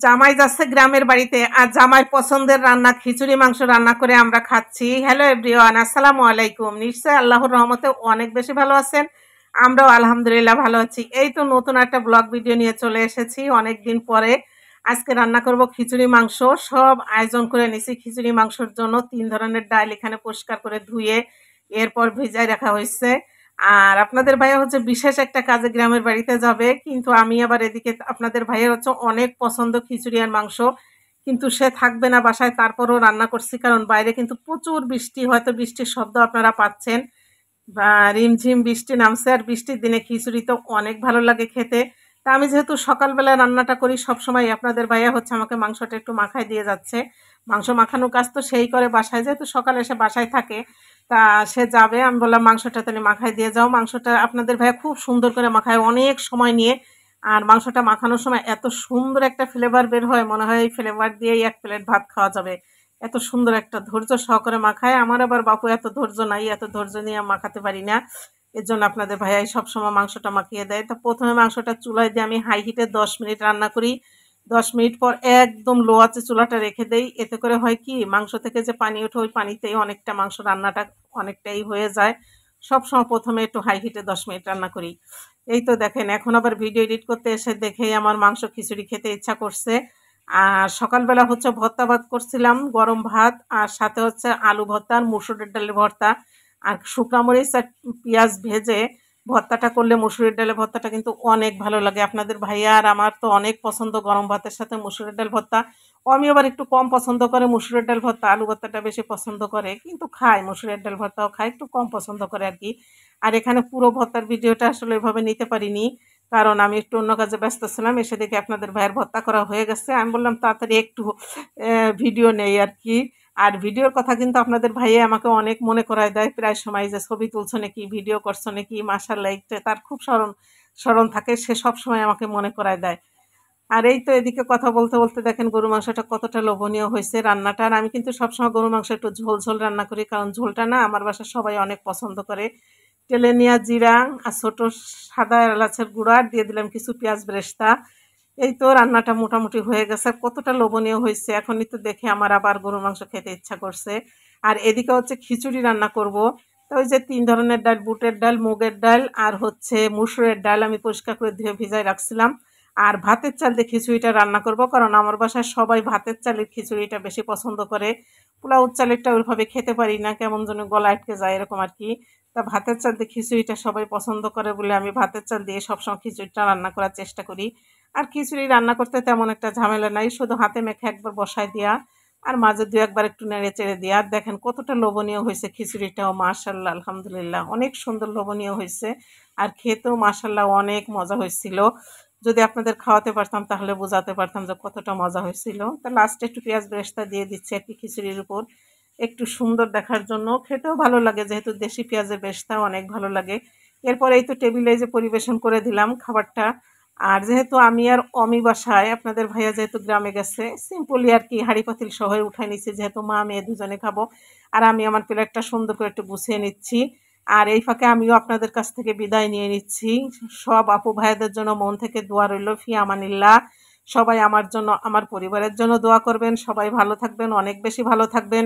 জামাই যাচ্ছে গ্রামের বাড়িতে আর জামাইয়ের পছন্দের রান্না খিচুড়ি মাংস রান্না করে আমরা খাচ্ছি। হ্যালো এভরিওয়ান, আসসালামু আলাইকুম। নিশ্চয়ই আল্লাহর রহমতে অনেক বেশি ভালো আছেন। আমরাও আলহামদুলিল্লাহ ভালো আছি। এই তো নতুন একটা ব্লগ ভিডিও নিয়ে চলে এসেছি অনেক দিন পরে। আজকে রান্না করব খিচুড়ি মাংস। সব আয়োজন করে নিছি খিচুড়ি মাংসের জন্য। ৩ ধরনের ডাল এখানে পরিষ্কার করে ধুয়ে এরপর ভিজায় রাখা হয়েছে। আর আপনাদের ভাইয়া হচ্ছে বিশেষ একটা কাজে গ্রামের বাড়িতে যাবে, কিন্তু আমি আবার এদিকে আপনাদের ভাইয়ের হচ্ছে অনেক পছন্দ খিচুড়ি আর মাংস, কিন্তু সে থাকবে না বাসায়, তারপরও রান্না করছি কারণ বাইরে কিন্তু প্রচুর বৃষ্টি, হয়তো বৃষ্টির শব্দ আপনারা পাচ্ছেন বা রিমঝিম বৃষ্টি নামছে। আর বৃষ্টির দিনে খিচুড়ি তো অনেক ভালো লাগে খেতে। তা আমি যেহেতু সকালবেলা রান্নাটা করি সবসময়, আপনাদের ভাইয়া হচ্ছে আমাকে মাংসটা একটু মাখায় দিয়ে যাচ্ছে। মাংস মাখানোর কাজ তো সেই করে বাসায়, যেহেতু সকালে এসে বাসায় থাকে। তা সে যাবে, আমি বললাম মাংসটা তাহলে মাখায় দিয়ে যাও। মাংসটা আপনাদের ভাইয়া খুব সুন্দর করে মাখায় অনেক সময় নিয়ে। আর মাংসটা মাখানোর সময় এত সুন্দর একটা ফ্লেভার বের হয়, মনে হয় এই ফ্লেভার দিয়েই 1 প্লেট ভাত খাওয়া যাবে। এত সুন্দর একটা ধৈর্য সহকারে মাখায়। আমার আবার বাপু এত ধৈর্য নাই, এত ধৈর্য নিয়ে মাখাতে পারি না। এর জন্য আপনাদের ভাইয়াই সবসময় মাংসটা মাখিয়ে দেয়। তো প্রথমে মাংসটা চুলায় দিয়ে আমি হাই হিটে 10 মিনিট রান্না করি। 10 মিনিট পর একদম লো আঁচে চুলাটা রেখে দেই। এতে করে হয় কি, মাংস থেকে যে পানি ওঠে ওই পানিতেই অনেকটা মাংস রান্নাটা অনেকটাই হয়ে যায়। সবসময় প্রথমে একটু হাই হিটে 10 মিনিট রান্না করি। এই তো দেখেন, এখন আবার ভিডিও এডিট করতে এসে দেখেই আমার মাংস খিচুড়ি খেতে ইচ্ছা করছে। আর সকালবেলা হচ্ছে ভর্তা ভাত করছিলাম, গরম ভাত, আর সাথে হচ্ছে আলু ভর্তা আর মুসুরের ডালের ভর্তা। আর শুকনা মরিচ আর পেঁয়াজ ভেজে ভর্তাটা করলে মুসুরের ডালের ভর্তাটা কিন্তু অনেক ভালো লাগে। আপনাদের ভাইয়া আর আমার তো অনেক পছন্দ গরম ভাতের সাথে মুসুরের ডাল ভর্তা। ও আমি আবার একটু কম পছন্দ করে মুসুরের ডাল ভর্তা, আলু ভর্তাটা বেশি পছন্দ করে, কিন্তু খায় মুসুরের ডাল ভর্তাও খায়, একটু কম পছন্দ করে আর কি। আর এখানে পুরো ভর্তার ভিডিওটা আসলে এভাবে নিতে পারিনি, কারণ আমি একটু অন্য কাজে ব্যস্ত ছিলাম। এসে দেখি আপনাদের ভাইয়ের ভর্তা করা হয়ে গেছে। আমি বললাম তাড়াতাড়ি একটু ভিডিও নেই আর কি। আর ভিডিওর কথা কিন্তু আপনাদের ভাইয়া আমাকে অনেক মনে করায় দেয় প্রায় সময়, যে ছবি তুলছো নাকি, ভিডিও করছো নাকি। মাশাআল্লাহ, তার খুব স্মরণ স্মরণ থাকে, সে সব সময় আমাকে মনে করায় দেয়। আর এই তো এদিকে কথা বলতে বলতে দেখেন গরু মাংসটা কতটা লোভনীয় হয়েছে রান্নাটা। আর আমি কিন্তু সবসময় গরু মাংস একটু ঝোল ঝোল রান্না করি, কারণ ঝোলটা না আমার বাসার সবাই অনেক পছন্দ করে। তেলে নেওয়া জিরা আর ছোট সাদা এলাচের গুঁড়া আর দিয়ে দিলাম কিছু পেঁয়াজ বেরেস্তা। এই তো রান্নাটা মোটামুটি হয়ে গেছে। কতটা লোভনীয় হয়েছে, এখনই তো দেখে আমার আবার গরুর মাংস খেতে ইচ্ছা করছে। আর এদিকে হচ্ছে খিচুড়ি রান্না করব। তো ওই যে 3 ধরনের ডাল, বুটের ডাল, মুগের ডাল আর হচ্ছে মুসুরের ডাল আমি পরিষ্কার করে ধুয়ে ভিজায় রাখছিলাম। আর ভাতের চাল দিয়ে খিচুড়িটা রান্না করব, কারণ আমার বাসায় সবাই ভাতের চালের খিচুড়িটা বেশি পছন্দ করে। পোলাও চালেরটা ওইভাবে খেতে পারি না, কেমন যেন গলা আটকে যায় এরকম আর কি। তা ভাতের চাল দিয়ে খিচুড়িটা সবাই পছন্দ করে বলে আমি ভাতের চাল দিয়ে সবসময় খিচুড়িটা রান্না করার চেষ্টা করি। আর খিচুড়ি রান্না করতে তেমন একটা ঝামেলা নাই, শুধু হাতে মেখে একবার বসায় দেওয়া আর মাঝে 2-1 বার একটু নেড়ে চেড়ে দেওয়া। আর দেখেন কতটা লোভনীয় হয়েছে খিচুড়িটাও, মাশাআল্লাহ আলহামদুলিল্লাহ অনেক সুন্দর লোভনীয় হয়েছে। আর খেতেও মাশাআল্লাহ অনেক মজা হয়েছিল। যদি আপনাদের খাওয়াতে পারতাম তাহলে বোঝাতে পারতাম যে কতটা মজা হয়েছিল। তা লাস্টে একটু পেঁয়াজ বেরেস্তা দিয়ে দিচ্ছি আর কি খিচুড়ির উপর, একটু সুন্দর দেখার জন্য। খেতেও ভালো লাগে, যেহেতু দেশি পেঁয়াজের বেরেস্তা অনেক ভালো লাগে। এরপর এই তো টেবিলে যে পরিবেশন করে দিলাম খাবারটা। আর যেহেতু আমি আর অমি বাসায়, আপনাদের ভাইয়া যেহেতু গ্রামে গেছে, সিম্পলি আর কি হাঁড়ি পাতিল সহ উঠাই নিচ্ছি, যেহেতু মা মেয়ে দুজনে খাবো। আর আমি আমার প্লেটটা সুন্দর করে একটু গুছিয়ে নিচ্ছি। আর এই ফাঁকে আমিও আপনাদের কাছ থেকে বিদায় নিয়ে নিচ্ছি। সব আপু ভাইয়াদের জন্য মন থেকে দোয়া রইল, ফি আমানিল্লাহ। সবাই আমার জন্য, আমার পরিবারের জন্য দোয়া করবেন। সবাই ভালো থাকবেন, অনেক বেশি ভালো থাকবেন।